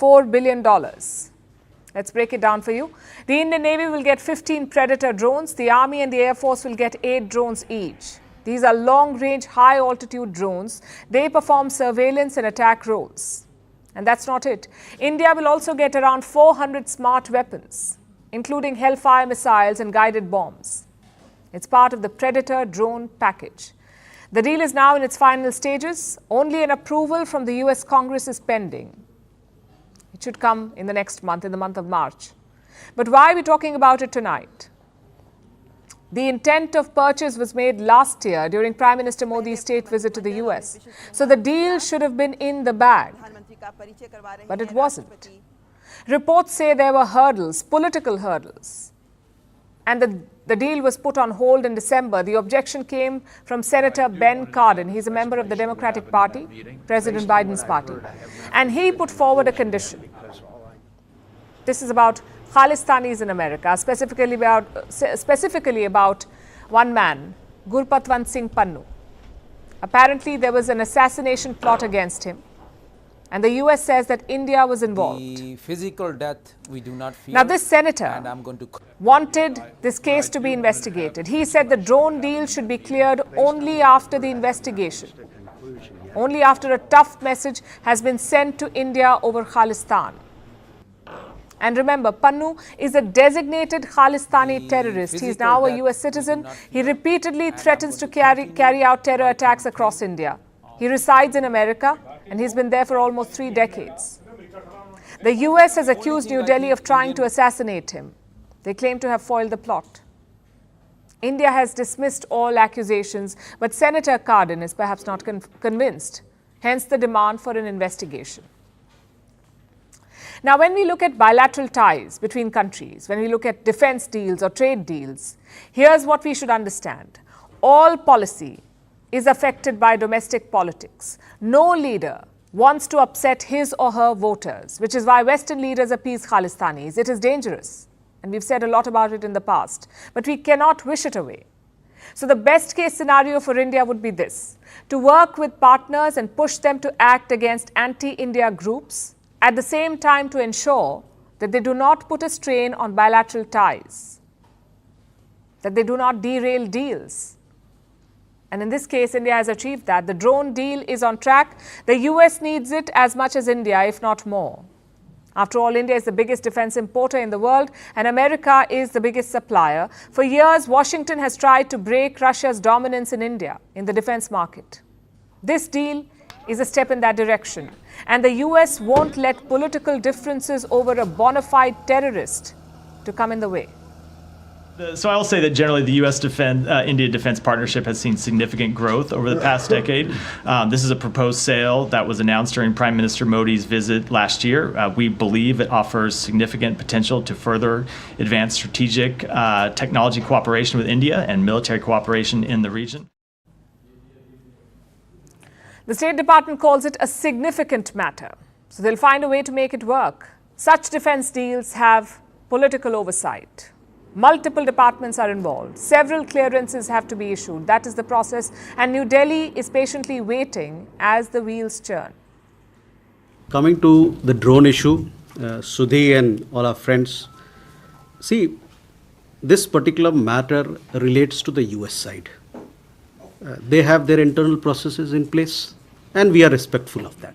$4 billion. Let's break it down for you. The Indian Navy will get 15 Predator drones. The Army and the Air Force will get 8 drones each. These are long-range, high-altitude drones. They perform surveillance and attack roles. And that's not it. India will also get around 400 smart weapons, including Hellfire missiles and guided bombs. It's part of the Predator drone package. The deal is now in its final stages. Only an approval from the US Congress is pending. It should come in the next month, in the month of March. But why are we talking about it tonight? The intent of purchase was made last year during Prime Minister Modi's state visit to the US. So the deal should have been in the bag. But it wasn't. Reports say there were hurdles, political hurdles. And the deal was put on hold in December. The objection came from Senator Ben Cardin. He's a member of the Democratic Party, President Biden's party. And he put forward a condition. This is about Khalistanis in America, specifically about one man, Gurpatwant Singh Pannu. Apparently, there was an assassination plot against him. And the US says that India was involved. The physical death we do not fear. Now, this senator wanted this case to be investigated. He said the drone deal should be cleared only after the investigation. Only after a tough message has been sent to India over Khalistan. And remember, Pannu is a designated Khalistani terrorist. He's now a US citizen. He repeatedly threatens to carry out terror attacks across India. He resides in America, and he's been there for almost 3 decades. The US has accused New Delhi of trying to assassinate him. They claim to have foiled the plot. India has dismissed all accusations, but Senator Cardin is perhaps not convinced. Hence the demand for an investigation. Now, when we look at bilateral ties between countries, when we look at defense deals or trade deals, here's what we should understand. All policy is affected by domestic politics. No leader wants to upset his or her voters, which is why Western leaders appease Khalistanis. It is dangerous, and we've said a lot about it in the past, but we cannot wish it away. So the best case scenario for India would be this: to work with partners and push them to act against anti-India groups, at the same time to ensure that they do not put a strain on bilateral ties, that they do not derail deals. And in this case, India has achieved that. The drone deal is on track. The US needs it as much as India, if not more. After all, India is the biggest defense importer in the world, and America is the biggest supplier. For years, Washington has tried to break Russia's dominance in India, in the defense market. This deal is a step in that direction. And the US won't let political differences over a bona fide terrorist to come in the way. So I'll say that generally the U.S.-India defense partnership has seen significant growth over the past decade. This is a proposed sale that was announced during Prime Minister Modi's visit last year. We believe it offers significant potential to further advance strategic technology cooperation with India and military cooperation in the region. The State Department calls it a significant matter, so they'll find a way to make it work. Such defense deals have political oversight. Multiple departments are involved. Several clearances have to be issued. That is the process. And New Delhi is patiently waiting as the wheels churn. Coming to the drone issue, Sudhi and all our friends, see, this particular matter relates to the US side. They have their internal processes in place, and we are respectful of that.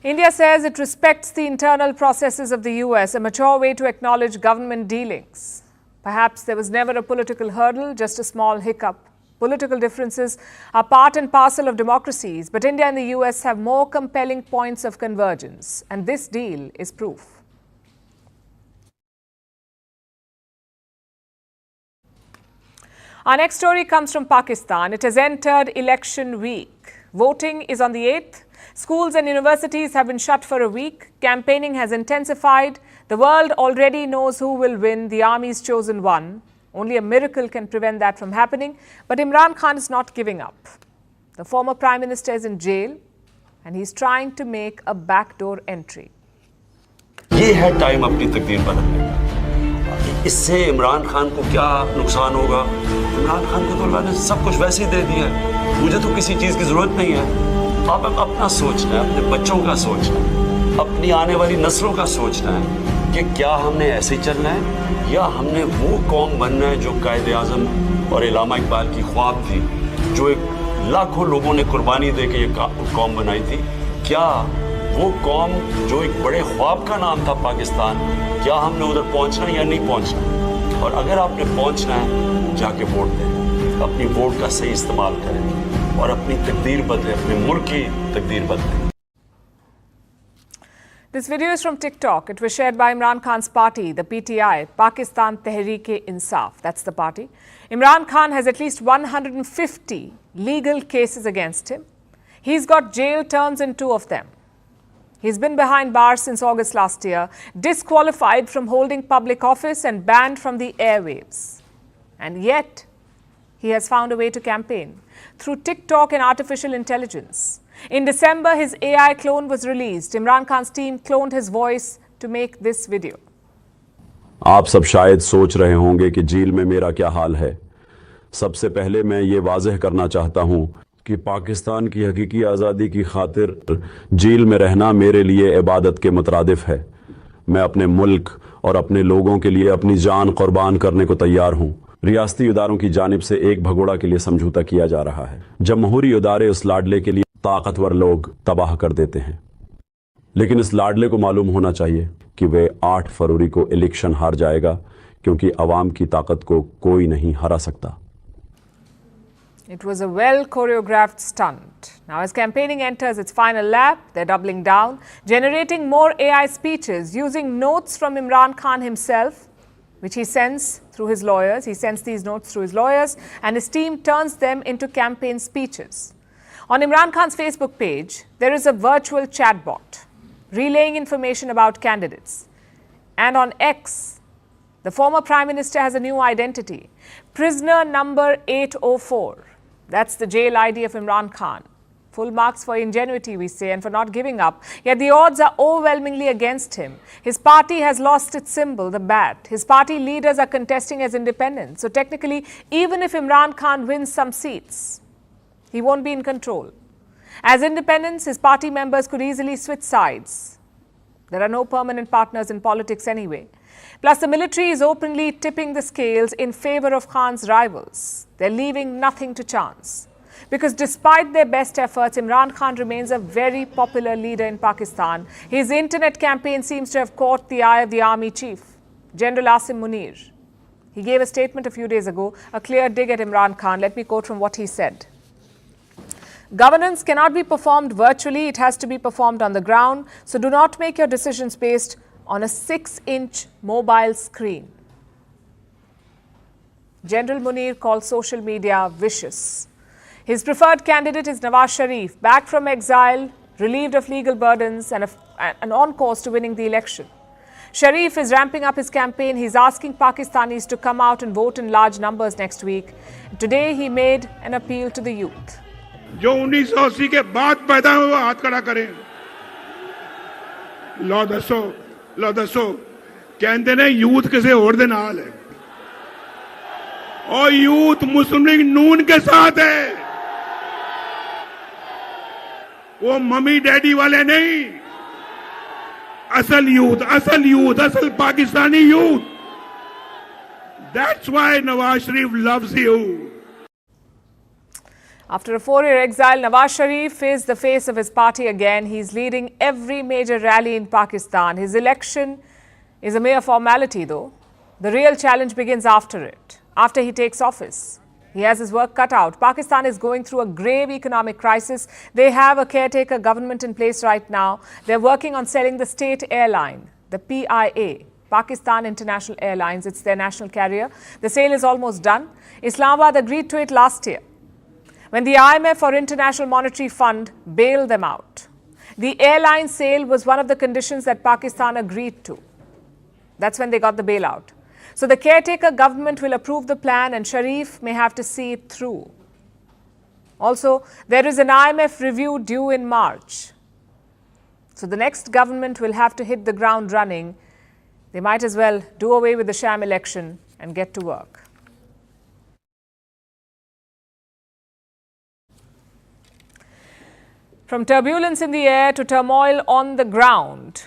India says it respects the internal processes of the US, a mature way to acknowledge government dealings. Perhaps there was never a political hurdle, just a small hiccup. Political differences are part and parcel of democracies, but India and the US have more compelling points of convergence, and this deal is proof. Our next story comes from Pakistan. It has entered election week. Voting is on the 8th. Schools and universities have been shut for a week. Campaigning has intensified. The world already knows who will win. The army's chosen one. Only a miracle can prevent that from happening. But Imran Khan is not giving up. The former Prime Minister is in jail and he's trying to make a backdoor entry. ये है time अपनी तकदीर बदलने का। इससे इमरान खान को क्या नुकसान होगा? इमरान खान को तो अल्लाह ने सब कुछ वैसे ही दे दिया है। मुझे तो किसी चीज़ की ज़रूरत नहीं है। आप अपना सोचना है, अपने बच्चों का सोचना है, अपनी आने वाली नस्लों का सोचना है कि क्या हमने ऐसे ही चलना है या हमने वो कौम बनना है जो कायदे आज़म और इलामा इकबाल की ख्वाब थी, जो एक लाखों लोगों ने कुर्बानी दे के ये कौम बनाई थी। क्या वो कौम जो एक बड़े ख्वाब का नाम था पाकिस्तान, क्या हमने उधर पहुंचना या नहीं पहुंचना? और अगर आपने पहुंचना है, जाके वोट दें, अपनी वोट का सही इस्तेमाल करें और अपनी तकदीर बदलें, अपने मुल्क की तकदीर बदलें। This video is from TikTok. It was shared by Imran Khan's party, the PTI, Pakistan Tehreek-e-Insaf. That's the party. Imran Khan has at least 150 legal cases against him. He's got jail terms in 2 of them. He's been behind bars since August last year, disqualified from holding public office and banned from the airwaves. And yet, he has found a way to campaign through TikTok and artificial intelligence. In December, his AI clone was released. Imran Khan's team cloned his voice to make this video. आप सब शायद सोच रहे होंगे कि jail में मेरा क्या हाल है। सबसे पहले मैं ये वाज़ेह करना चाहता हूँ कि पाकिस्तान की हकीकी आज़ादी की खातिर जेल में रहना मेरे लिए इबादत के मुतरादिफ है। मैं अपने मुल्क और अपने लोगों के लिए अपनी जान कुर्बान करने को तैयार हूँ। रियासती इदारों की जानिब से एक भगोड़ा के लिए समझौता किया जा रहा है। जमहूरी इदारे उस लाडले के लिए ताकतवर लोग तबाह कर देते हैं, लेकिन इस लाडले को मालूम होना चाहिए कि वे 8 फरवरी को इलेक्शन हार जाएगा, क्योंकि अवाम की ताकत को कोई नहीं हरा सकता। It was a well-choreographed stunt. Now, as campaigning enters its final lap, they're doubling down, generating more AI speeches, using notes from Imran Khan himself, which he sends through his lawyers. He sends these notes through his lawyers, and his team turns them into campaign speeches. On Imran Khan's Facebook page, there is a virtual chatbot relaying information about candidates. And on X, the former Prime Minister has a new identity, prisoner number 804. That's the jail ID of Imran Khan. Full marks for ingenuity, we say, and for not giving up. Yet the odds are overwhelmingly against him. His party has lost its symbol, the bat. His party leaders are contesting as independents. So technically, even if Imran Khan wins some seats, he won't be in control. As independents, his party members could easily switch sides. There are no permanent partners in politics anyway. Plus, the military is openly tipping the scales in favor of Khan's rivals. They're leaving nothing to chance. Because despite their best efforts, Imran Khan remains a very popular leader in Pakistan. His internet campaign seems to have caught the eye of the army chief, General Asim Munir. He gave a statement a few days ago, a clear dig at Imran Khan. Let me quote from what he said. Governance cannot be performed virtually, it has to be performed on the ground. So do not make your decisions based on a 6-inch mobile screen. General Munir called social media vicious. His preferred candidate is Nawaz Sharif, back from exile, relieved of legal burdens and on course to winning the election. Sharif is ramping up his campaign. He's asking Pakistanis to come out and vote in large numbers next week. Today he made an appeal to the youth. जो 1980 के बाद पैदा हुए हाथ खड़ा करें। लो दसो कहते ने यूथ किसी और दे नाल है और यूथ मुस्लिम लीग नून के साथ है, वो मम्मी डैडी वाले नहीं, असल यूथ, असल Pakistani youth. That's why Nawaz Sharif loves you. After a 4-year exile, Nawaz Sharif is the face of his party again. He's leading every major rally in Pakistan. His election is a mere formality, though. The real challenge begins after it, after he takes office. He has his work cut out. Pakistan is going through a grave economic crisis. They have a caretaker government in place right now. They're working on selling the state airline, the PIA, Pakistan International Airlines. It's their national carrier. The sale is almost done. Islamabad agreed to it last year, when the IMF or International Monetary Fund bailed them out. The airline sale was one of the conditions that Pakistan agreed to. That's when they got the bailout. So the caretaker government will approve the plan and Sharif may have to see it through. Also, there is an IMF review due in March. So the next government will have to hit the ground running. They might as well do away with the sham election and get to work. From turbulence in the air to turmoil on the ground,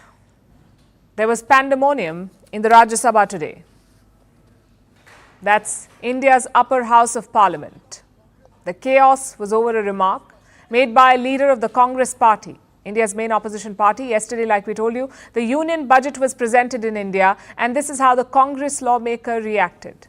there was pandemonium in the Rajya Sabha today. That's India's upper house of parliament. The chaos was over a remark made by a leader of the Congress party, India's main opposition party. Yesterday, like we told you, the union budget was presented in India, and this is how the Congress lawmaker reacted.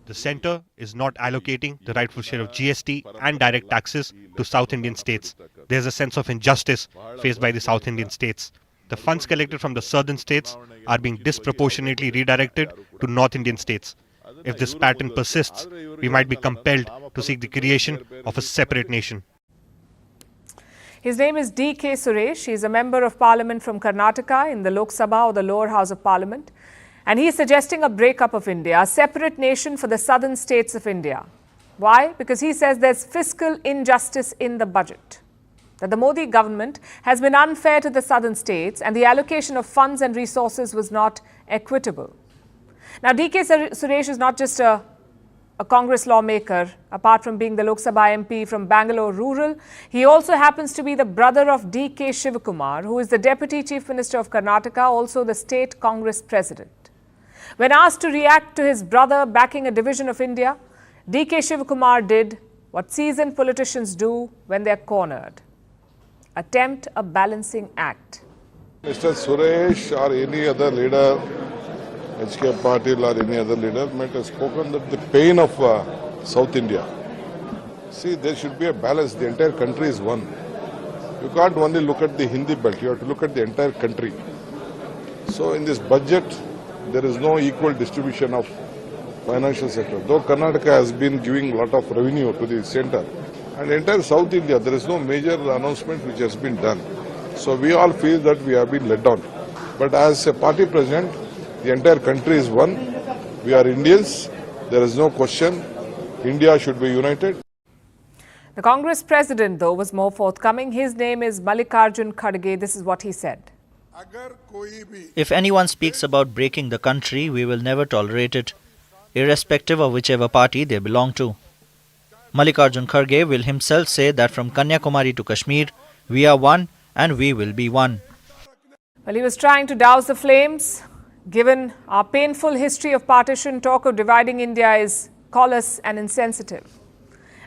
The centre is not allocating the rightful share of GST and direct taxes to South Indian states. There's a sense of injustice faced by the South Indian states. The funds collected from the southern states are being disproportionately redirected to North Indian states. If this pattern persists, we might be compelled to seek the creation of a separate nation. His name is D.K. Suresh. He is a member of parliament from Karnataka in the Lok Sabha, or the lower house of parliament. And he is suggesting a breakup of India, a separate nation for the southern states of India. Why? Because he says there's fiscal injustice in the budget, that the Modi government has been unfair to the southern states and the allocation of funds and resources was not equitable. Now, D.K. Suresh is not just a Congress lawmaker. Apart from being the Lok Sabha MP from Bangalore rural, he also happens to be the brother of D.K. Shivakumar, who is the Deputy Chief Minister of Karnataka, also the state Congress president. When asked to react to his brother backing a division of India, D.K. Shivakumar did what seasoned politicians do when they are cornered: attempt a balancing act. Mr. Suresh or any other leader, HK Patil or any other leader might have spoken that the pain of South India. See, there should be a balance. The entire country is one. You can't only look at the Hindi belt, you have to look at the entire country. So in this budget, there is no equal distribution of financial sector. Though Karnataka has been giving a lot of revenue to the center, and entire South India, there is no major announcement which has been done. So we all feel that we have been let down. But as a party president, the entire country is one. We are Indians. There is no question. India should be united. The Congress president, though, was more forthcoming. His name is Mallikarjun Kharge. This is what he said. If anyone speaks about breaking the country, we will never tolerate it, irrespective of whichever party they belong to. Mallikarjun Kharge will himself say that from Kanyakumari to Kashmir, we are one and we will be one. Well, he was trying to douse the flames. Given our painful history of partition, talk of dividing India is callous and insensitive.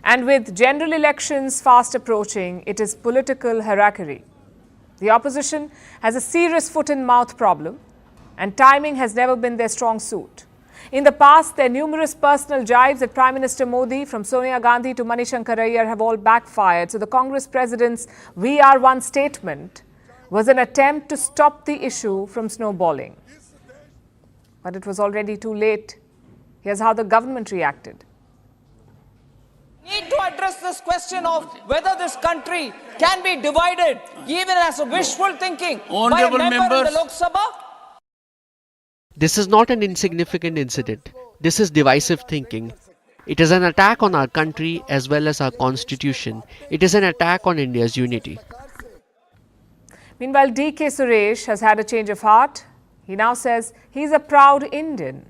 And with general elections fast approaching, it is political harakiri. The opposition has a serious foot-in-mouth problem, and timing has never been their strong suit. In the past, their numerous personal jibes at Prime Minister Modi, from Sonia Gandhi to Manishankar Ayyar, have all backfired. So the Congress president's "We are one" statement was an attempt to stop the issue from snowballing. But it was already too late. Here's how the government reacted. Need to address this question of whether this country can be divided, even as a wishful thinking, by a member in the Lok Sabha. This is not an insignificant incident. This is divisive thinking. It is an attack on our country as well as our constitution. It is an attack on India's unity. Meanwhile, D.K. Suresh has had a change of heart. He now says he's a proud Indian.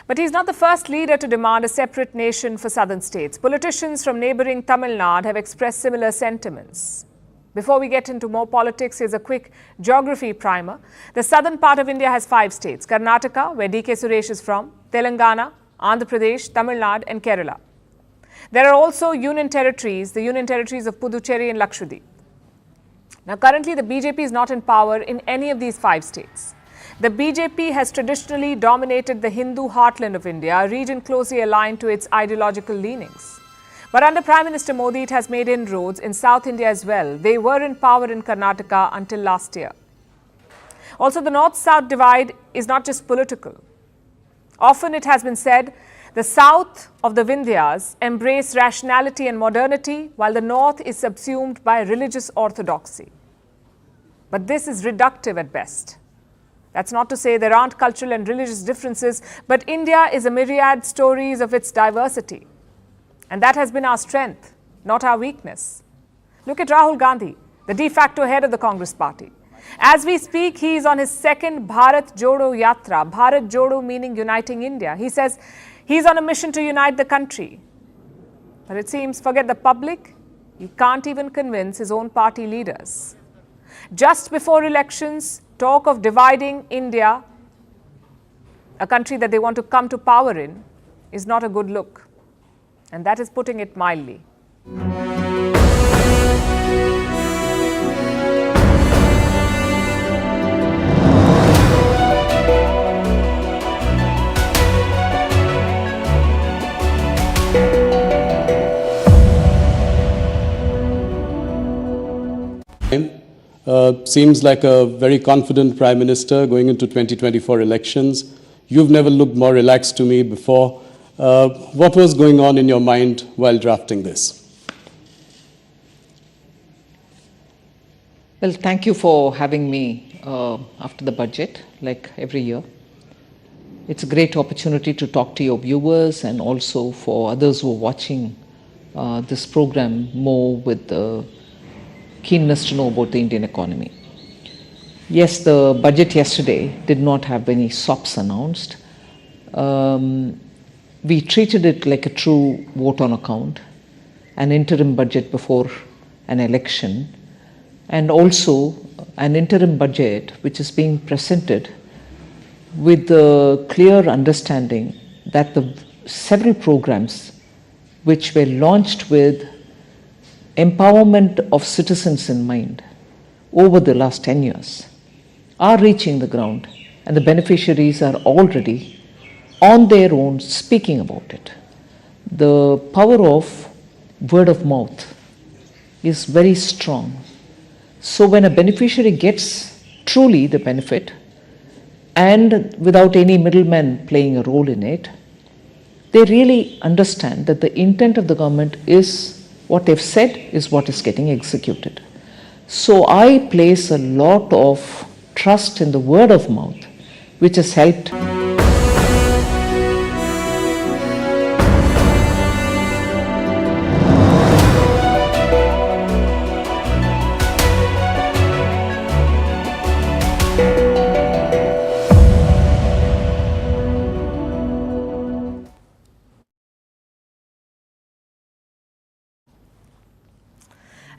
But he's not the first leader to demand a separate nation for southern states. Politicians from neighbouring Tamil Nadu have expressed similar sentiments. Before we get into more politics, here's a quick geography primer. The southern part of India has 5 states: Karnataka, where D.K. Suresh is from, Telangana, Andhra Pradesh, Tamil Nadu and Kerala. There are also union territories, the union territories of Puducherry and Lakshadweep. Now, currently, the BJP is not in power in any of these 5 states. The BJP has traditionally dominated the Hindu heartland of India, a region closely aligned to its ideological leanings. But under Prime Minister Modi, it has made inroads in South India as well. They were in power in Karnataka until last year. Also, the North-South divide is not just political. Often it has been said the south of the Vindhyas embrace rationality and modernity, while the north is subsumed by religious orthodoxy. But this is reductive at best. That's not to say there aren't cultural and religious differences, but India is a myriad stories of its diversity. And that has been our strength, not our weakness. Look at Rahul Gandhi, the de facto head of the Congress party. As we speak, he is on his second Bharat Jodo Yatra. Bharat Jodo meaning uniting India. He says he's on a mission to unite the country. But it seems, forget the public, he can't even convince his own party leaders. Just before elections, talk of dividing India, a country that they want to come to power in, is not a good look. And that is putting it mildly. Seems like a very confident Prime Minister going into 2024 elections. You've never looked more relaxed to me before. What was going on in your mind while drafting this? Well, thank you for having me after the budget, like every year. It's a great opportunity to talk to your viewers and also for others who are watching this program more with the keenness to know about the Indian economy. Yes, the budget yesterday did not have any SOPs announced. We treated it like a true vote on account, an interim budget before an election, and also an interim budget which is being presented with the clear understanding that the several programs which were launched with empowerment of citizens in mind over the last 10 years are reaching the ground, and the beneficiaries are already on their own speaking about it. The power of word of mouth is very strong. So when a beneficiary gets truly the benefit and without any middlemen playing a role in it, they really understand that the intent of the government is what they've said is what is getting executed. So I place a lot of trust in the word of mouth, which has helped.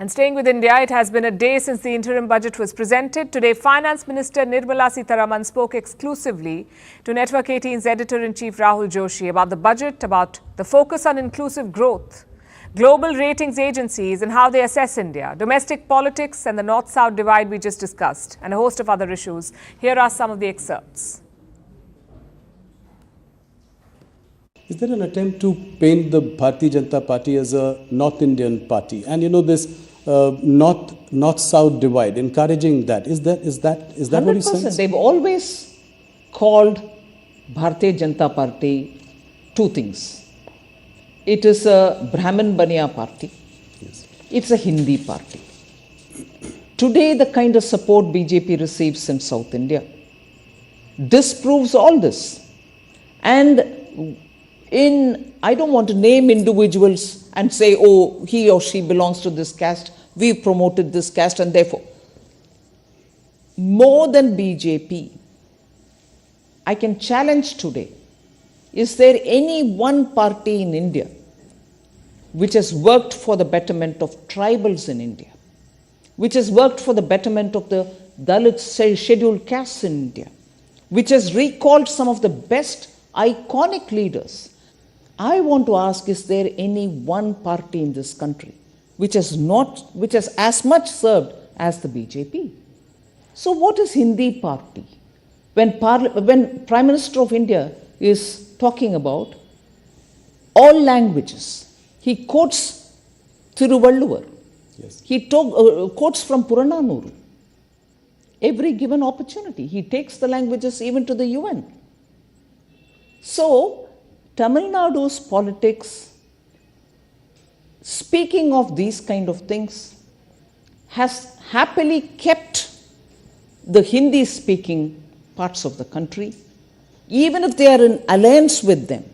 And staying with India, it has been a day since the interim budget was presented. Today, Finance Minister Nirmala Sitaraman spoke exclusively to Network 18's editor-in-chief Rahul Joshi about the budget, about the focus on inclusive growth, global ratings agencies and how they assess India, domestic politics and the north-south divide we just discussed, and a host of other issues. Here are some of the excerpts. Is there an attempt to paint the Bharatiya Janata Party as a North Indian party? And you know, this north-south divide, encouraging that. Is that what you sense? They've always called Bharatiya Janata Party two things. It is a Brahmin Baniya party. Yes. It's a Hindi party. Today, the kind of support BJP receives in South India disproves all this. And I don't want to name individuals and say, oh, he or she belongs to this caste, we've promoted this caste, and therefore, more than BJP, I can challenge today, is there any one party in India which has worked for the betterment of tribals in India, which has worked for the betterment of the Dalit scheduled castes in India, which has recalled some of the best iconic leaders? I want to ask, is there any one party in this country which has as much served as the BJP? So what is Hindi party? When Prime Minister of India is talking about all languages, he quotes Thiruvalluvar. Yes. He quotes from Purananuru. Every given opportunity, he takes the languages even to the UN. So, Tamil Nadu's politics, speaking of these kind of things, has happily kept the Hindi-speaking parts of the country, even if they are in alliance with them.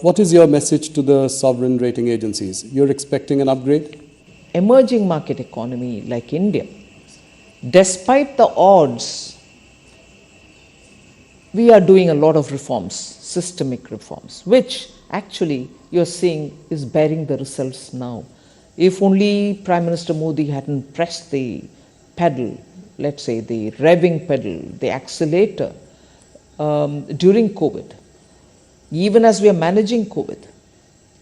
What is your message to the sovereign rating agencies? You're expecting an upgrade? Emerging market economy like India, despite the odds, we are doing a lot of reforms, systemic reforms, which actually you're seeing is bearing the results now. If only Prime Minister Modi hadn't pressed the pedal, let's say the revving pedal, the accelerator during COVID, even as we are managing COVID,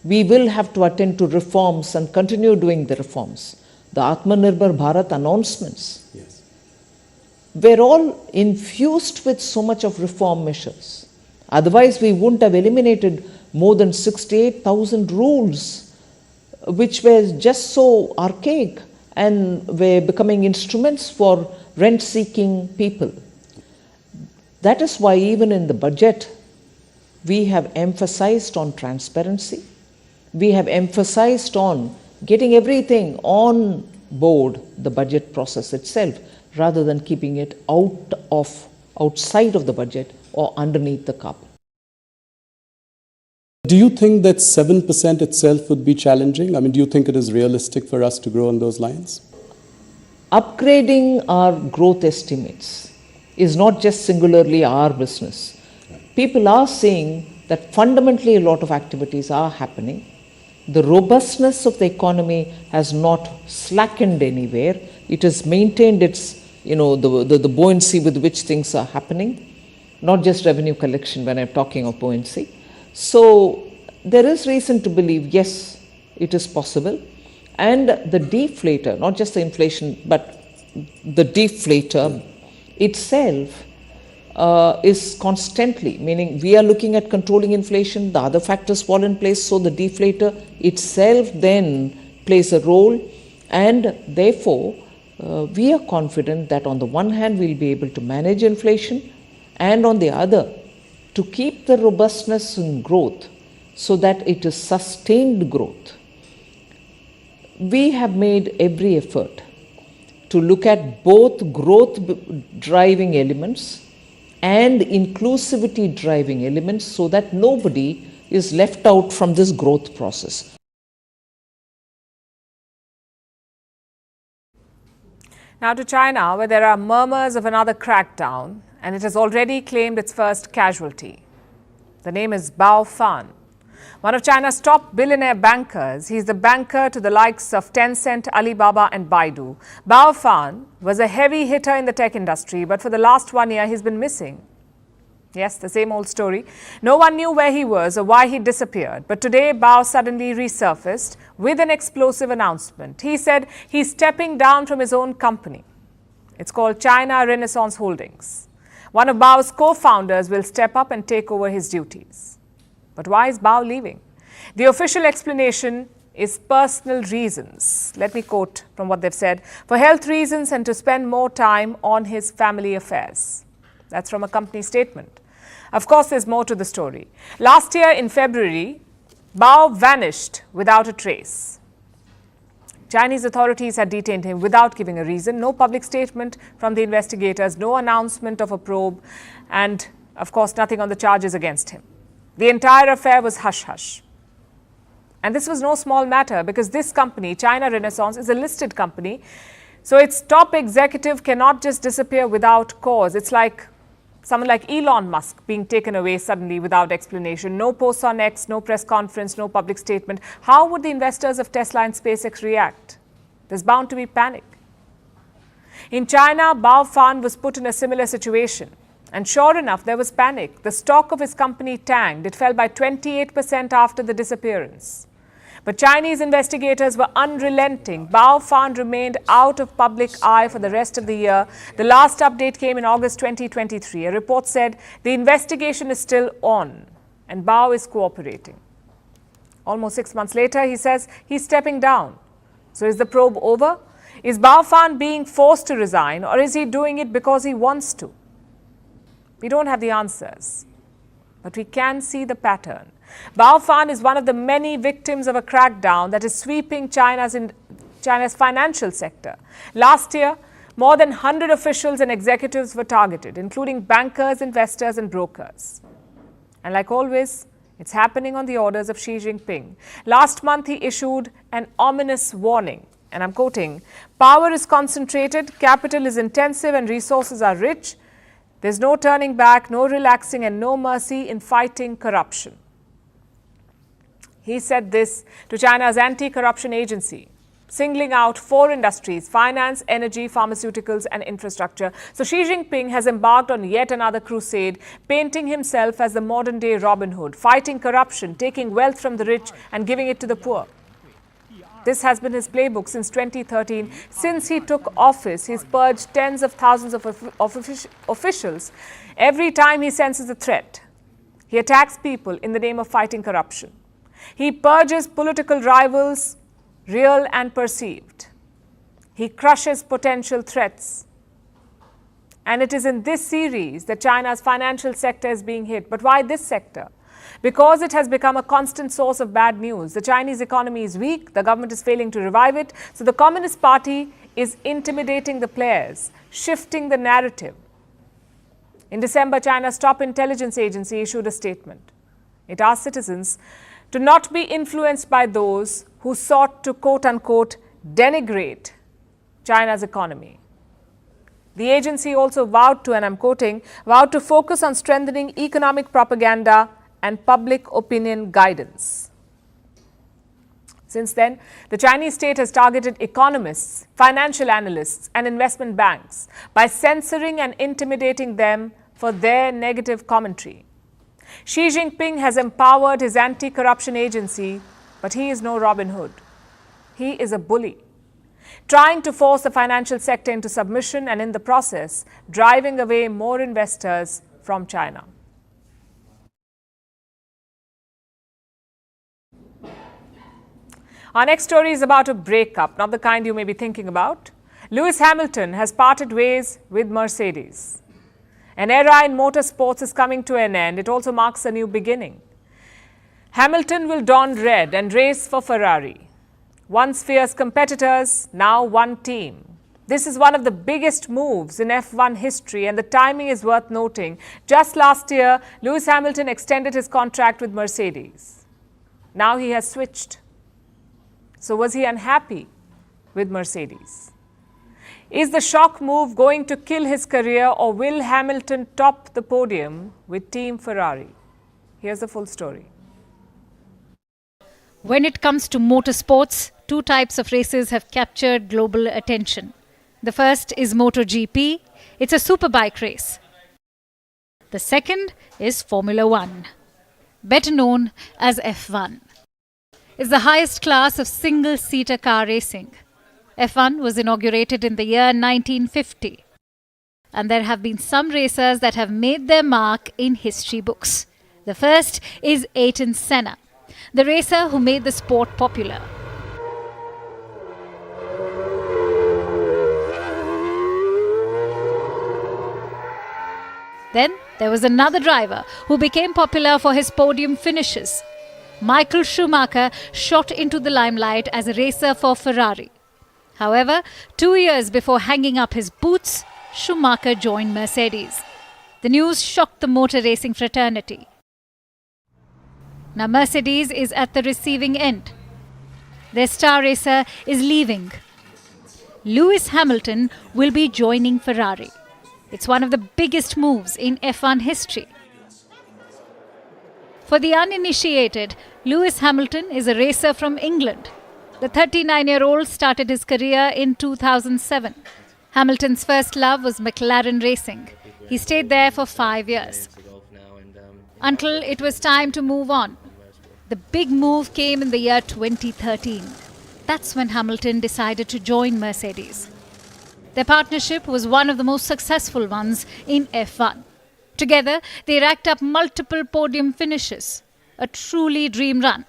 we will have to attend to reforms and continue doing the reforms. The Atmanirbhar Bharat announcements were all infused with so much of reform measures. Otherwise, we wouldn't have eliminated more than 68,000 rules, which were just so archaic and were becoming instruments for rent-seeking people. That is why even in the budget, we have emphasized on transparency. We have emphasized on getting everything on board the budget process itself, rather than keeping it outside of the budget or underneath the carpet. Do you think that 7% itself would be challenging? I mean, do you think it is realistic for us to grow on those lines? Upgrading our growth estimates is not just singularly our business. People are seeing that fundamentally a lot of activities are happening. The robustness of the economy has not slackened anywhere. It has maintained its, the buoyancy with which things are happening, not just revenue collection when I'm talking of buoyancy. So there is reason to believe, yes, it is possible. And the deflator, not just the inflation, but the deflator itself is constantly, meaning we are looking at controlling inflation, the other factors fall in place, so the deflator itself then plays a role, and therefore we are confident that on the one hand we'll be able to manage inflation, and on the other to keep the robustness in growth so that it is sustained growth. We have made every effort to look at both growth driving elements and inclusivity driving elements so that nobody is left out from this growth process. Now to China, where there are murmurs of another crackdown, and it has already claimed its first casualty. The name is Bao Fan, one of China's top billionaire bankers. He's the banker to the likes of Tencent, Alibaba and Baidu. Bao Fan was a heavy hitter in the tech industry, but for the last 1 year, he's been missing. Yes, the same old story. No one knew where he was or why he disappeared. But today, Bao suddenly resurfaced with an explosive announcement. He said he's stepping down from his own company. It's called China Renaissance Holdings. One of Bao's co-founders will step up and take over his duties. But why is Bao leaving? The official explanation is personal reasons. Let me quote from what they've said. For health reasons and to spend more time on his family affairs. That's from a company statement. Of course, there's more to the story. Last year in February, Bao vanished without a trace. Chinese authorities had detained him without giving a reason. No public statement from the investigators, no announcement of a probe, and of course, nothing on the charges against him. The entire affair was hush-hush. And this was no small matter because this company, China Renaissance, is a listed company. So its top executive cannot just disappear without cause. It's like someone like Elon Musk being taken away suddenly without explanation. No posts on X, no press conference, no public statement. How would the investors of Tesla and SpaceX react? There's bound to be panic. In China, Bao Fan was put in a similar situation. And sure enough, there was panic. The stock of his company tanked. It fell by 28% after the disappearance. But Chinese investigators were unrelenting. Bao Fan remained out of public eye for the rest of the year. The last update came in August 2023. A report said the investigation is still on and Bao is cooperating. Almost 6 months later, he says he's stepping down. So is the probe over? Is Bao Fan being forced to resign, or is he doing it because he wants to? We don't have the answers, but we can see the pattern. Bao Fan is one of the many victims of a crackdown that is sweeping China's financial sector. Last year, more than 100 officials and executives were targeted, including bankers, investors, and brokers. And like always, it's happening on the orders of Xi Jinping. Last month, he issued an ominous warning, and I'm quoting, "Power is concentrated, capital is intensive, and resources are rich. There's no turning back, no relaxing, and no mercy in fighting corruption." He said this to China's anti-corruption agency, singling out 4 industries: finance, energy, pharmaceuticals and infrastructure. So Xi Jinping has embarked on yet another crusade, painting himself as the modern-day Robin Hood, fighting corruption, taking wealth from the rich and giving it to the poor. This has been his playbook since 2013. Since he took office, he's purged tens of thousands of officials. Every time he senses a threat, he attacks people in the name of fighting corruption. He purges political rivals, real and perceived. He crushes potential threats. And it is in this series that China's financial sector is being hit. But why this sector? Because it has become a constant source of bad news. The Chinese economy is weak, the government is failing to revive it, so the Communist Party is intimidating the players, shifting the narrative. In December, China's top intelligence agency issued a statement. It asked citizens to not be influenced by those who sought to quote-unquote denigrate China's economy. The agency also vowed to, and I'm quoting, vowed to focus on strengthening economic propaganda and public opinion guidance. Since then, the Chinese state has targeted economists, financial analysts, and investment banks by censoring and intimidating them for their negative commentary. Xi Jinping has empowered his anti-corruption agency, but he is no Robin Hood. He is a bully, trying to force the financial sector into submission and in the process, driving away more investors from China. Our next story is about a breakup, not the kind you may be thinking about. Lewis Hamilton has parted ways with Mercedes. An era in motorsports is coming to an end. It also marks a new beginning. Hamilton will don red and race for Ferrari. Once fierce competitors, now one team. This is one of the biggest moves in F1 history, and the timing is worth noting. Just last year, Lewis Hamilton extended his contract with Mercedes. Now he has switched. So was he unhappy with Mercedes? Is the shock move going to kill his career, or will Hamilton top the podium with Team Ferrari? Here's the full story. When it comes to motorsports, 2 types of races have captured global attention. The first is MotoGP. It's a superbike race. The second is Formula One, better known as F1. It's the highest class of single-seater car racing. F1 was inaugurated in the year 1950. And there have been some racers that have made their mark in history books. The first is Ayrton Senna, the racer who made the sport popular. Then there was another driver who became popular for his podium finishes. Michael Schumacher shot into the limelight as a racer for Ferrari. However, 2 years before hanging up his boots, Schumacher joined Mercedes. The news shocked the motor racing fraternity. Now Mercedes is at the receiving end. Their star racer is leaving. Lewis Hamilton will be joining Ferrari. It's one of the biggest moves in F1 history. For the uninitiated, Lewis Hamilton is a racer from England. The 39-year-old started his career in 2007. Hamilton's first love was McLaren racing. He stayed there for 5 years, until it was time to move on. The big move came in the year 2013. That's when Hamilton decided to join Mercedes. Their partnership was one of the most successful ones in F1. Together, they racked up multiple podium finishes, a truly dream run.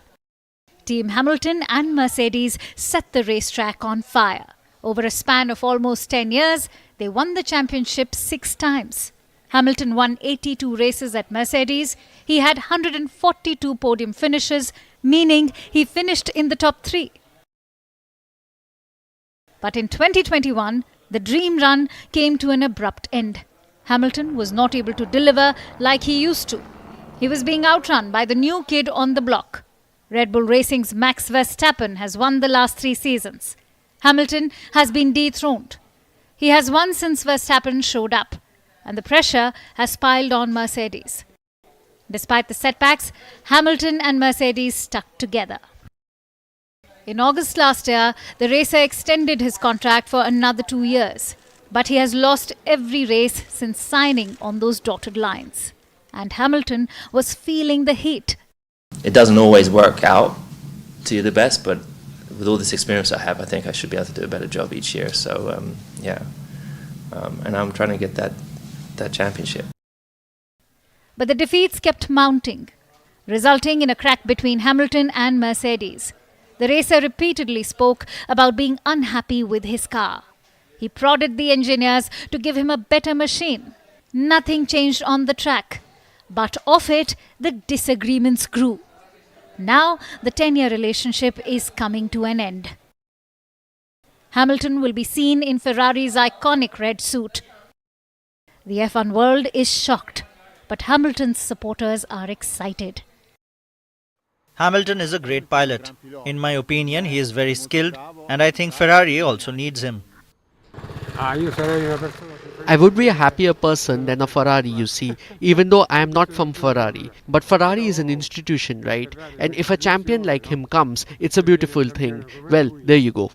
Team Hamilton and Mercedes set the racetrack on fire. Over a span of almost 10 years, they won the championship 6 times. Hamilton won 82 races at Mercedes. He had 142 podium finishes, meaning he finished in the top 3. But in 2021, the dream run came to an abrupt end. Hamilton was not able to deliver like he used to. He was being outrun by the new kid on the block. Red Bull Racing's Max Verstappen has won the last 3 seasons. Hamilton has been dethroned. He has won since Verstappen showed up, and the pressure has piled on Mercedes. Despite the setbacks, Hamilton and Mercedes stuck together. In August last year, the racer extended his contract for another 2 years. But he has lost every race since signing on those dotted lines. And Hamilton was feeling the heat. It doesn't always work out to you the best, but with all this experience I have, I think I should be able to do a better job each year. So, and I'm trying to get that championship. But the defeats kept mounting, resulting in a crack between Hamilton and Mercedes. The racer repeatedly spoke about being unhappy with his car. He prodded the engineers to give him a better machine. Nothing changed on the track, but off it, the disagreements grew. Now, the 10-year relationship is coming to an end. Hamilton will be seen in Ferrari's iconic red suit. The F1 world is shocked, but Hamilton's supporters are excited. Hamilton is a great pilot. In my opinion, he is very skilled, and I think Ferrari also needs him. I would be a happier person than a Ferrari, you see, even though I am not from Ferrari. But Ferrari is an institution, right? And if a champion like him comes, it's a beautiful thing. Well, there you go.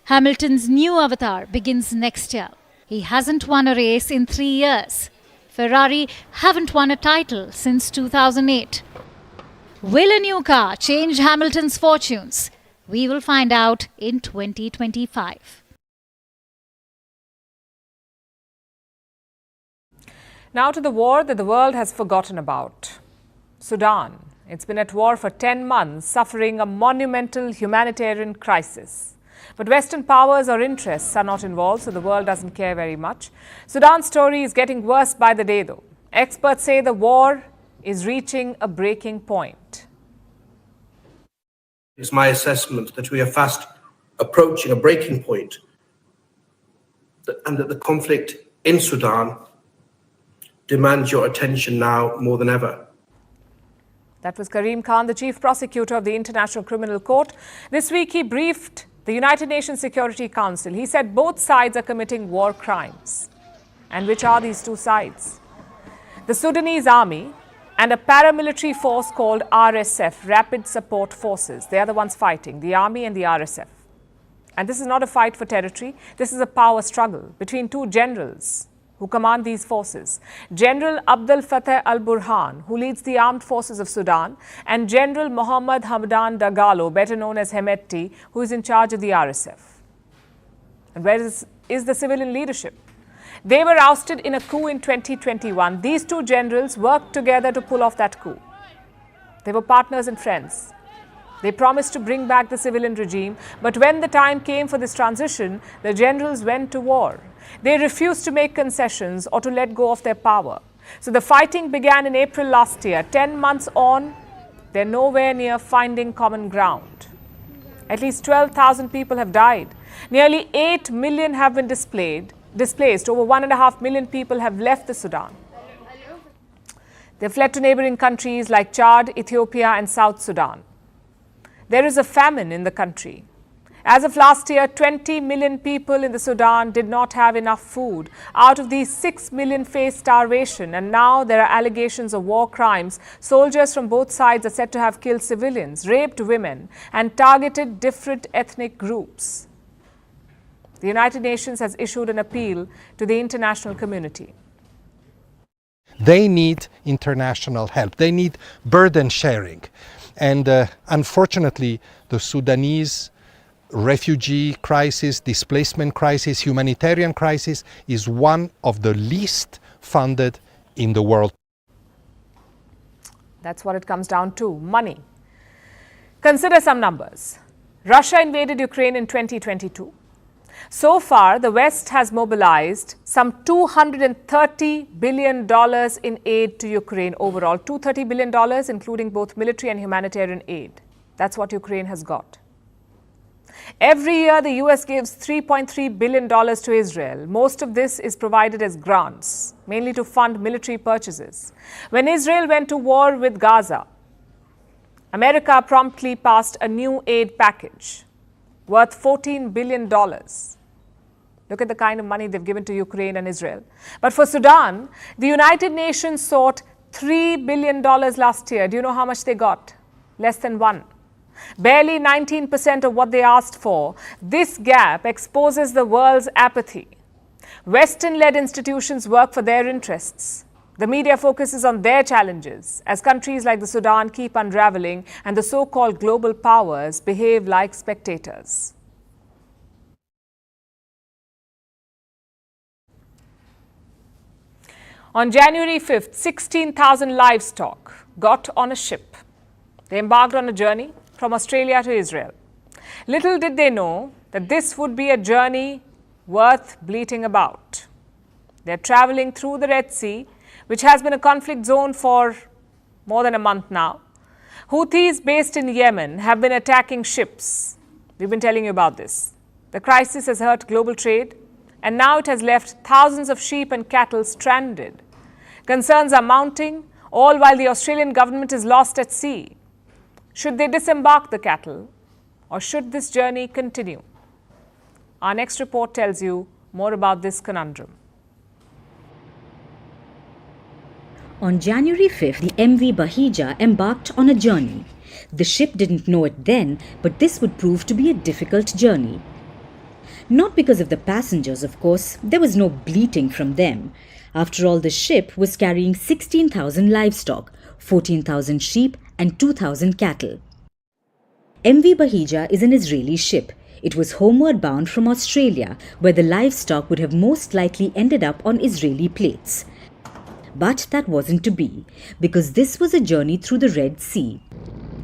Hamilton's new avatar begins next year. He hasn't won a race in 3 years. Ferrari haven't won a title since 2008. Will a new car change Hamilton's fortunes? We will find out in 2025. Now to the war that the world has forgotten about. Sudan. It's been at war for 10 months, suffering a monumental humanitarian crisis. But Western powers or interests are not involved, so the world doesn't care very much. Sudan's story is getting worse by the day, though. Experts say the war is reaching a breaking point. It's my assessment that we are fast approaching a breaking point, and that the conflict in Sudan demands your attention now more than ever. That was Karim Khan, the chief prosecutor of the International Criminal Court. This week he briefed the United Nations Security Council. He said both sides are committing war crimes. And which are these two sides? The Sudanese army and a paramilitary force called RSF, Rapid Support Forces. They are the ones fighting, the army and the RSF. And this is not a fight for territory. This is a power struggle between two generals who command these forces. General Abdel Fattah al-Burhan, who leads the armed forces of Sudan, and General Mohammed Hamdan Dagalo, better known as Hemedti, who is in charge of the RSF. And where is the civilian leadership? They were ousted in a coup in 2021. These two generals worked together to pull off that coup. They were partners and friends. They promised to bring back the civilian regime, but when the time came for this transition, the generals went to war. They refused to make concessions or to let go of their power. So the fighting began in April last year. 10 months on, they're nowhere near finding common ground. At least 12,000 people have died. Nearly 8 million have been displaced. Over 1.5 million people have left the Sudan. They've fled to neighboring countries like Chad, Ethiopia, and South Sudan. There is a famine in the country. As of last year, 20 million people in the Sudan did not have enough food. Out of these, 6 million face starvation, and now there are allegations of war crimes. Soldiers from both sides are said to have killed civilians, raped women, and targeted different ethnic groups. The United Nations has issued an appeal to the international community. They need international help. They need burden sharing. And unfortunately, the Sudanese refugee crisis, displacement crisis, humanitarian crisis is one of the least funded in the world. That's what it comes down to, money. Consider some numbers. Russia invaded Ukraine in 2022. So far, the West has mobilized some $230 billion in aid to Ukraine overall. $230 billion, including both military and humanitarian aid. That's what Ukraine has got. Every year, the US gives $3.3 billion to Israel. Most of this is provided as grants, mainly to fund military purchases. When Israel went to war with Gaza, America promptly passed a new aid package worth $14 billion. Look at the kind of money they've given to Ukraine and Israel. But for Sudan, the United Nations sought $3 billion last year. Do you know how much they got? Less than one. Barely 19% of what they asked for. This gap exposes the world's apathy. Western-led institutions work for their interests. The media focuses on their challenges as countries like the Sudan keep unraveling and the so-called global powers behave like spectators. On January 5th, 16,000 livestock got on a ship. They embarked on a journey from Australia to Israel. Little did they know that this would be a journey worth bleating about. They're traveling through the Red Sea, which has been a conflict zone for more than a month now. Houthis based in Yemen have been attacking ships. We've been telling you about this. The crisis has hurt global trade, and now it has left thousands of sheep and cattle stranded. Concerns are mounting, all while the Australian government is lost at sea. Should they disembark the cattle, or should this journey continue? Our next report tells you more about this conundrum. On January 5th, the MV Bahija embarked on a journey. The ship didn't know it then, but this would prove to be a difficult journey. Not because of the passengers, of course. There was no bleating from them. After all, the ship was carrying 16,000 livestock, 14,000 sheep and 2,000 cattle. MV Bahija is an Israeli ship. It was homeward bound from Australia, where the livestock would have most likely ended up on Israeli plates. But that wasn't to be, because this was a journey through the Red Sea.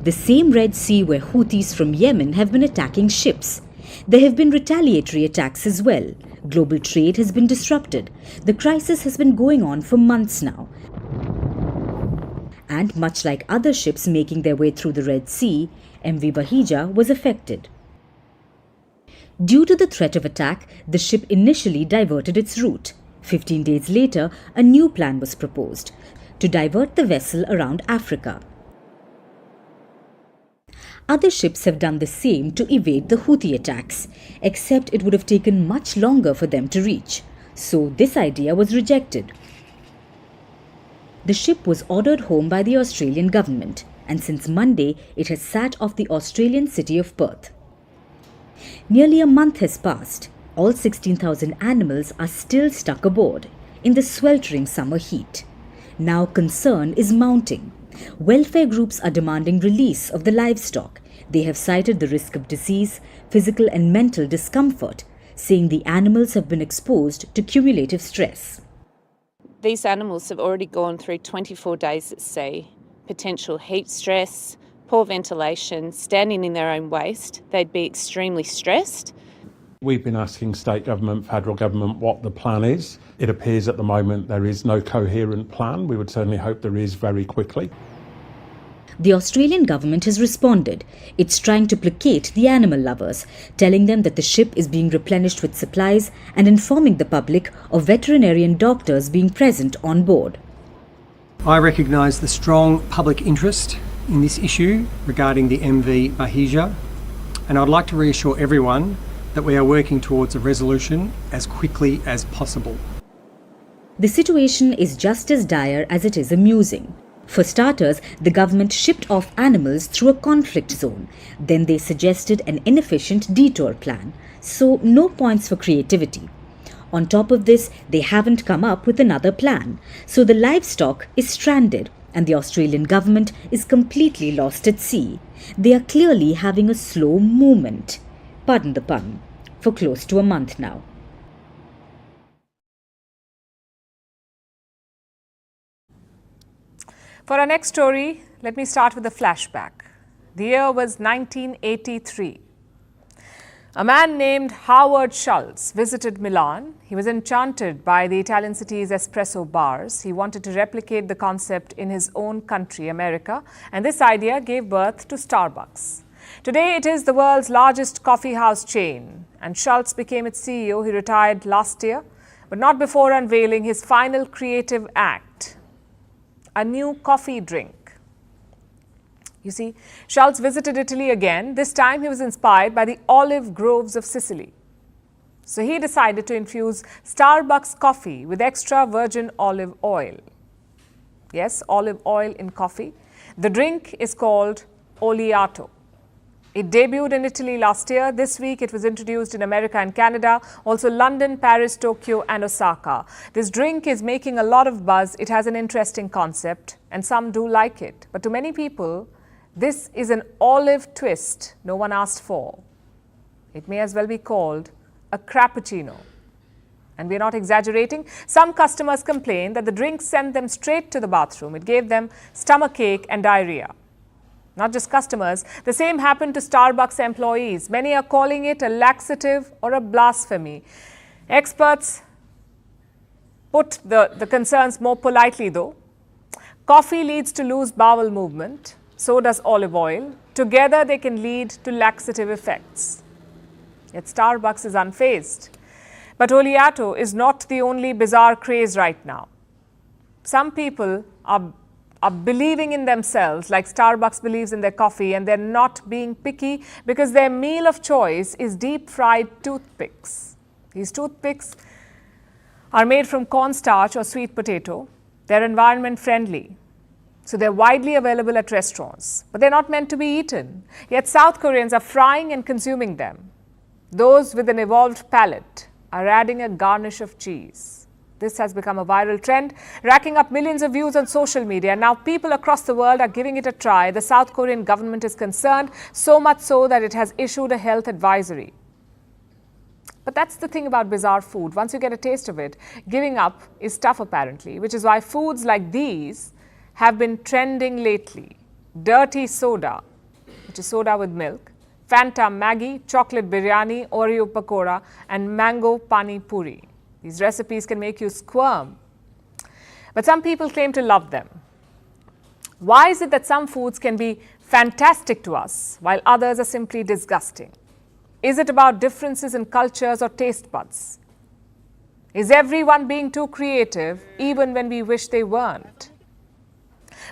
The same Red Sea where Houthis from Yemen have been attacking ships. There have been retaliatory attacks as well. Global trade has been disrupted. The crisis has been going on for months now. And much like other ships making their way through the Red Sea, MV Bahija was affected. Due to the threat of attack, the ship initially diverted its route. 15 days later, a new plan was proposed to divert the vessel around Africa. Other ships have done the same to evade the Houthi attacks, except it would have taken much longer for them to reach. So this idea was rejected. The ship was ordered home by the Australian government, and since Monday, it has sat off the Australian city of Perth. Nearly a month has passed. All 16,000 animals are still stuck aboard in the sweltering summer heat. Now concern is mounting. Welfare groups are demanding release of the livestock. They have cited the risk of disease, physical and mental discomfort, saying the animals have been exposed to cumulative stress. These animals have already gone through 24 days at sea, potential heat stress, poor ventilation, standing in their own waste. They'd be extremely stressed. We've been asking state government, federal government what the plan is. It appears at the moment there is no coherent plan. We would certainly hope there is very quickly. The Australian government has responded. It's trying to placate the animal lovers, telling them that the ship is being replenished with supplies and informing the public of veterinarian doctors being present on board. I recognise the strong public interest in this issue regarding the MV Bahija, and I'd like to reassure everyone that we are working towards a resolution as quickly as possible. The situation is just as dire as it is amusing. For starters, the government shipped off animals through a conflict zone. Then they suggested an inefficient detour plan, so no points for creativity. On top of this, they haven't come up with another plan, so the livestock is stranded and the Australian government is completely lost at sea. They are clearly having a slow movement. Pardon the pun, for close to a month now. For our next story, let me start with a flashback. The year was 1983. A man named Howard Schultz visited Milan. He was enchanted by the Italian city's espresso bars. He wanted to replicate the concept in his own country, America, and this idea gave birth to Starbucks. Today, it is the world's largest coffee house chain, and Schultz became its CEO. He retired last year, but not before unveiling his final creative act, a new coffee drink. You see, Schultz visited Italy again. This time, he was inspired by the olive groves of Sicily. So he decided to infuse Starbucks coffee with extra virgin olive oil. Yes, olive oil in coffee. The drink is called Oato. It debuted in Italy last year. This week it was introduced in America and Canada, also London, Paris, Tokyo and Osaka. This drink is making a lot of buzz. It has an interesting concept and some do like it. But to many people, this is an olive twist no one asked for. It may as well be called a crappuccino. And we're not exaggerating. Some customers complained that the drink sent them straight to the bathroom. It gave them stomachache and diarrhea. Not just customers, the same happened to Starbucks employees. Many are calling it a laxative or a blasphemy. Experts put the concerns more politely though. Coffee leads to loose bowel movement, so does olive oil. Together they can lead to laxative effects. Yet Starbucks is unfazed. But Oato is not the only bizarre craze right now. Some people are believing in themselves like Starbucks believes in their coffee, and they're not being picky because their meal of choice is deep-fried toothpicks. These toothpicks are made from cornstarch or sweet potato. They're environment friendly, so they're widely available at restaurants, but they're not meant to be eaten. Yet South Koreans are frying and consuming them. Those with an evolved palate are adding a garnish of cheese. This has become a viral trend, racking up millions of views on social media. Now people across the world are giving it a try. The South Korean government is concerned, so much so that it has issued a health advisory. But that's the thing about bizarre food. Once you get a taste of it, giving up is tough apparently, which is why foods like these have been trending lately. Dirty soda, which is soda with milk, Fanta Maggi, chocolate biryani, Oreo pakora, and mango pani puri. These recipes can make you squirm. But some people claim to love them. Why is it that some foods can be fantastic to us while others are simply disgusting? Is it about differences in cultures or taste buds? Is everyone being too creative even when we wish they weren't?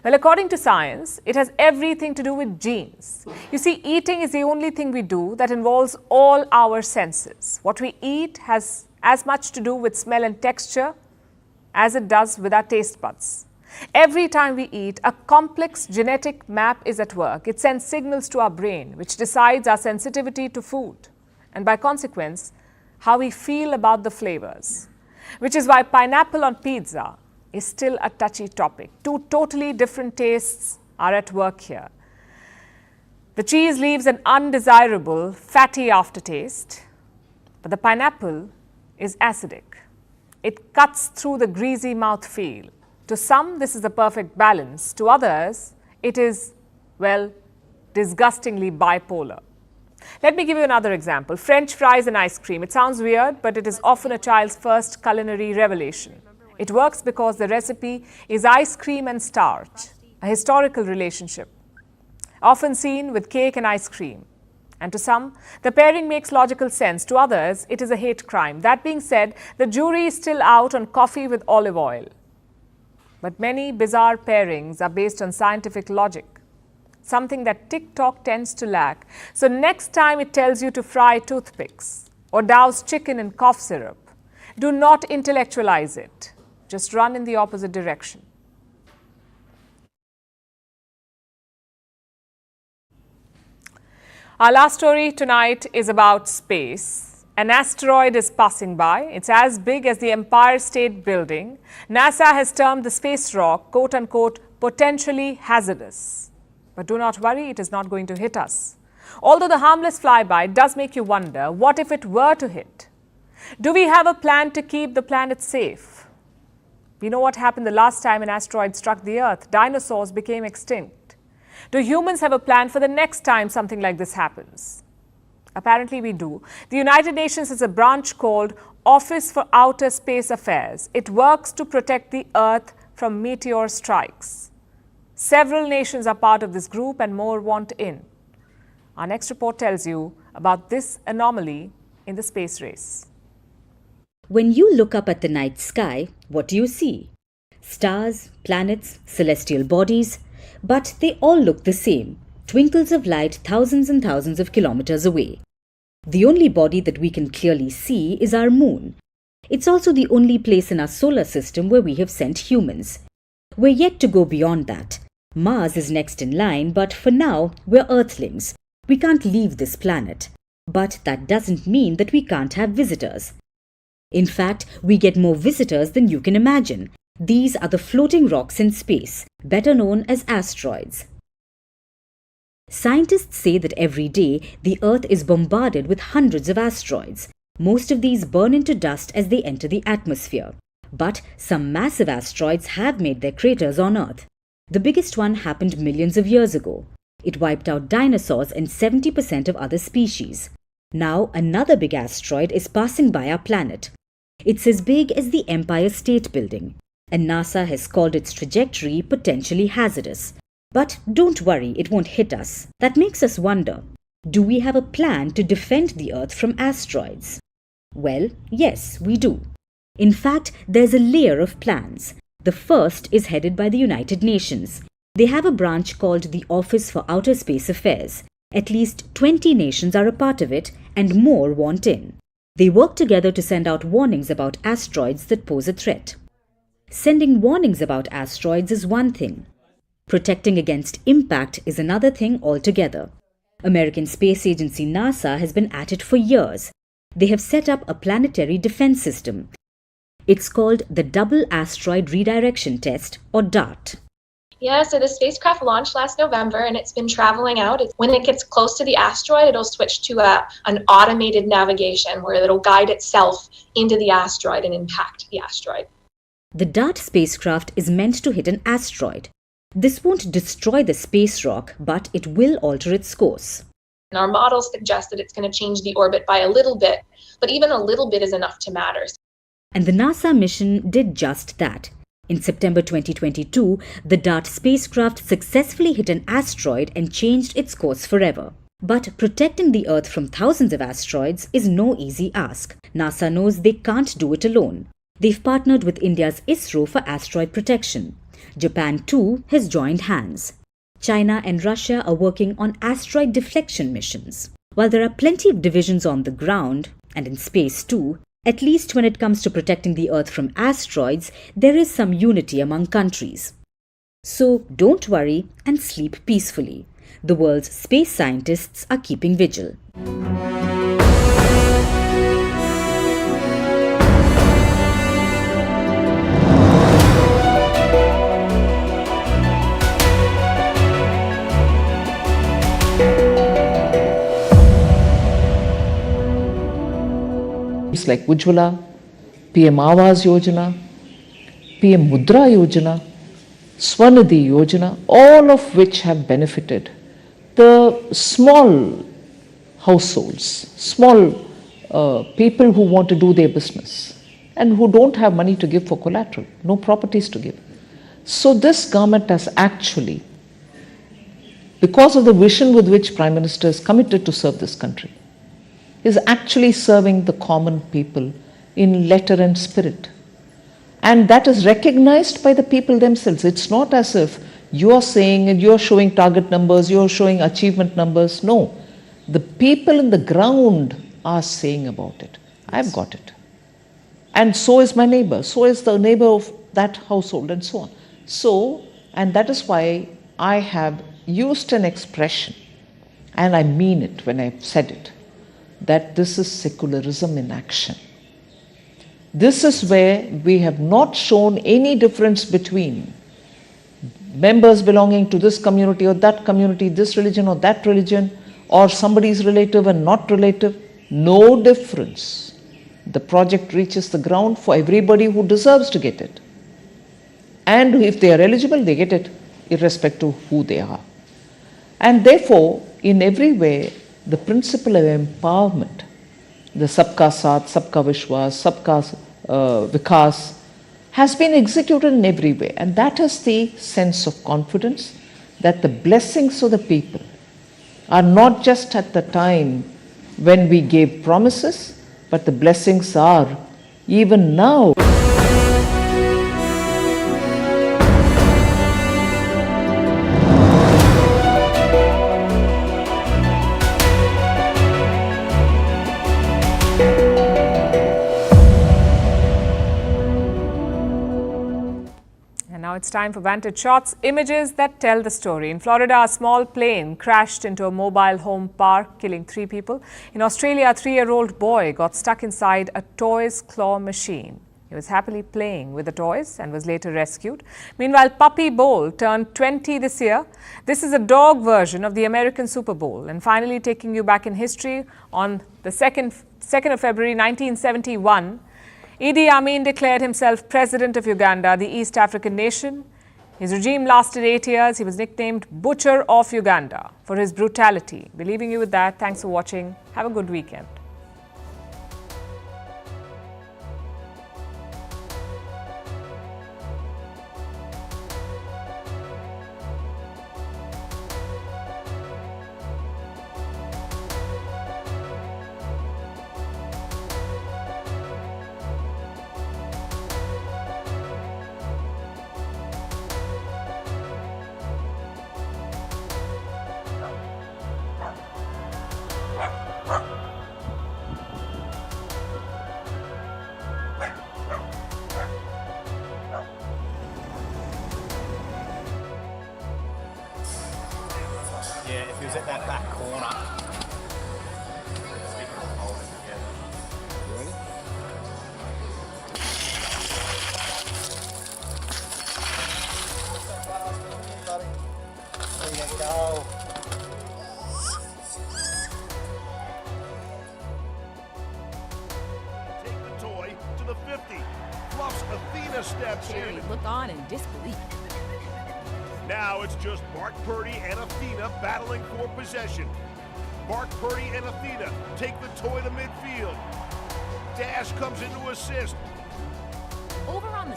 Well, according to science, it has everything to do with genes. You see, eating is the only thing we do that involves all our senses. What we eat has as much to do with smell and texture as it does with our taste buds. Every time we eat, a complex genetic map is at work. It sends signals to our brain, which decides our sensitivity to food, and by consequence, how we feel about the flavors. Which is why pineapple on pizza is still a touchy topic. Two totally different tastes are at work here. The cheese leaves an undesirable, fatty aftertaste, but the pineapple is acidic. It cuts through the greasy mouthfeel. To some, this is the perfect balance. To others, it is, well, disgustingly bipolar. Let me give you another example. French fries and ice cream. It sounds weird, but it is often a child's first culinary revelation. It works because the recipe is ice cream and starch, a historical relationship, often seen with cake and ice cream. And to some, the pairing makes logical sense. To others, it is a hate crime. That being said, the jury is still out on coffee with olive oil. But many bizarre pairings are based on scientific logic, something that TikTok tends to lack. So next time it tells you to fry toothpicks or douse chicken in cough syrup, do not intellectualize it. Just run in the opposite direction. Our last story tonight is about space. An asteroid is passing by. It's as big as the Empire State Building. NASA has termed the space rock, quote unquote, potentially hazardous. But do not worry, it is not going to hit us. Although the harmless flyby does make you wonder, what if it were to hit? Do we have a plan to keep the planet safe? We know what happened the last time an asteroid struck the Earth. Dinosaurs became extinct. Do humans have a plan for the next time something like this happens? Apparently we do. The United Nations has a branch called Office for Outer Space Affairs. It works to protect the Earth from meteor strikes. Several nations are part of this group and more want in. Our next report tells you about this anomaly in the space race. When you look up at the night sky, what do you see? Stars, planets, celestial bodies, but they all look the same, twinkles of light thousands and thousands of kilometers away. The only body that we can clearly see is our moon. It's also the only place in our solar system where we have sent humans. We're yet to go beyond that. Mars is next in line, but for now, we're Earthlings. We can't leave this planet. But that doesn't mean that we can't have visitors. In fact, we get more visitors than you can imagine. These are the floating rocks in space, better known as asteroids. Scientists say that every day, the Earth is bombarded with hundreds of asteroids. Most of these burn into dust as they enter the atmosphere. But some massive asteroids have made their craters on Earth. The biggest one happened millions of years ago. It wiped out dinosaurs and 70% of other species. Now another big asteroid is passing by our planet. It's as big as the Empire State Building, and NASA has called its trajectory potentially hazardous. But don't worry, it won't hit us. That makes us wonder, do we have a plan to defend the Earth from asteroids? Well, yes, we do. In fact, there's a layer of plans. The first is headed by the United Nations. They have a branch called the Office for Outer Space Affairs. At least 20 nations are a part of it, and more want in. They work together to send out warnings about asteroids that pose a threat. Sending warnings about asteroids is one thing. Protecting against impact is another thing altogether. American Space Agency NASA has been at it for years. They have set up a planetary defense system. It's called the Double Asteroid Redirection Test, or DART. Yeah, so the spacecraft launched last November and it's been traveling out. When it gets close to the asteroid, it'll switch to an automated navigation where it'll guide itself into the asteroid and impact the asteroid. The DART spacecraft is meant to hit an asteroid. This won't destroy the space rock, but it will alter its course. And our models suggest that it's going to change the orbit by a little bit, but even a little bit is enough to matter. And the NASA mission did just that. In September 2022, the DART spacecraft successfully hit an asteroid and changed its course forever. But protecting the Earth from thousands of asteroids is no easy ask. NASA knows they can't do it alone. They've partnered with India's ISRO for asteroid protection. Japan, too, has joined hands. China and Russia are working on asteroid deflection missions. While there are plenty of divisions on the ground, and in space too, at least when it comes to protecting the Earth from asteroids, there is some unity among countries. So don't worry and sleep peacefully. The world's space scientists are keeping vigil. Like Ujjwala, PM Awas Yojana, PM Mudra Yojana, Swanidhi Yojana, all of which have benefited the small households, small people who want to do their business and who don't have money to give for collateral, no properties to give. So this government has actually, because of the vision with which Prime Minister is committed to serve this country, is actually serving the common people in letter and spirit. And that is recognized by the people themselves. It's not as if you're saying and you're showing target numbers, you're showing achievement numbers. No, the people in the ground are saying about it. I've got it. And so is my neighbor, so is the neighbor of that household and so on. So, and that is why I have used an expression, and I mean it when I've said it, that this is secularism in action. This is where we have not shown any difference between members belonging to this community or that community, this religion or that religion, or somebody's relative and not relative. No difference. The project reaches the ground for everybody who deserves to get it. And if they are eligible, they get it, irrespective of who they are. And therefore, in every way, the principle of empowerment, the Sabka Saath, Sabka Vishwas, Sabka Vikas, has been executed in every way. And that is the sense of confidence that the blessings of the people are not just at the time when we gave promises, but the blessings are even now. Now Now it's time for Vantage Shots, images that tell the story. In Florida, a small plane crashed into a mobile home park, killing 3 people. In Australia, a 3-year-old boy got stuck inside a toys claw machine. He was happily playing with the toys and was later rescued. Meanwhile, Puppy Bowl turned 20 this year. This is a dog version of the American Super Bowl. And finally, taking you back in history, on the 2nd of February 1971, Idi Amin declared himself president of Uganda, the East African nation. His regime lasted 8 years. He was nicknamed Butcher of Uganda for his brutality. We're leaving you with that. Thanks for watching. Have a good weekend. Yeah, if he was at that back corner. There you go. Take the toy to the 50. Fluff's Athena steps in. Look on in disbelief. Now it's just Mark Purdy and Athena battling for possession. Mark Purdy and Athena take the toy to midfield. Dash comes in to assist. Over on the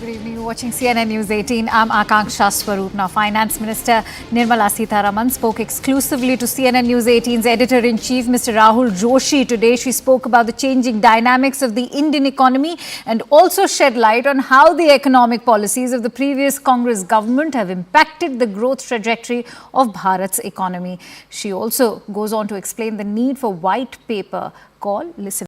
Good evening. You're watching CNN News 18. I'm Akanksha Swaroop. Now, Finance Minister Nirmala Sitaraman spoke exclusively to CNN News 18's editor-in-chief, Mr. Rahul Joshi, today. She spoke about the changing dynamics of the Indian economy and also shed light on how the economic policies of the previous Congress government have impacted the growth trajectory of Bharat's economy. She also goes on to explain the need for white paper call. Listen.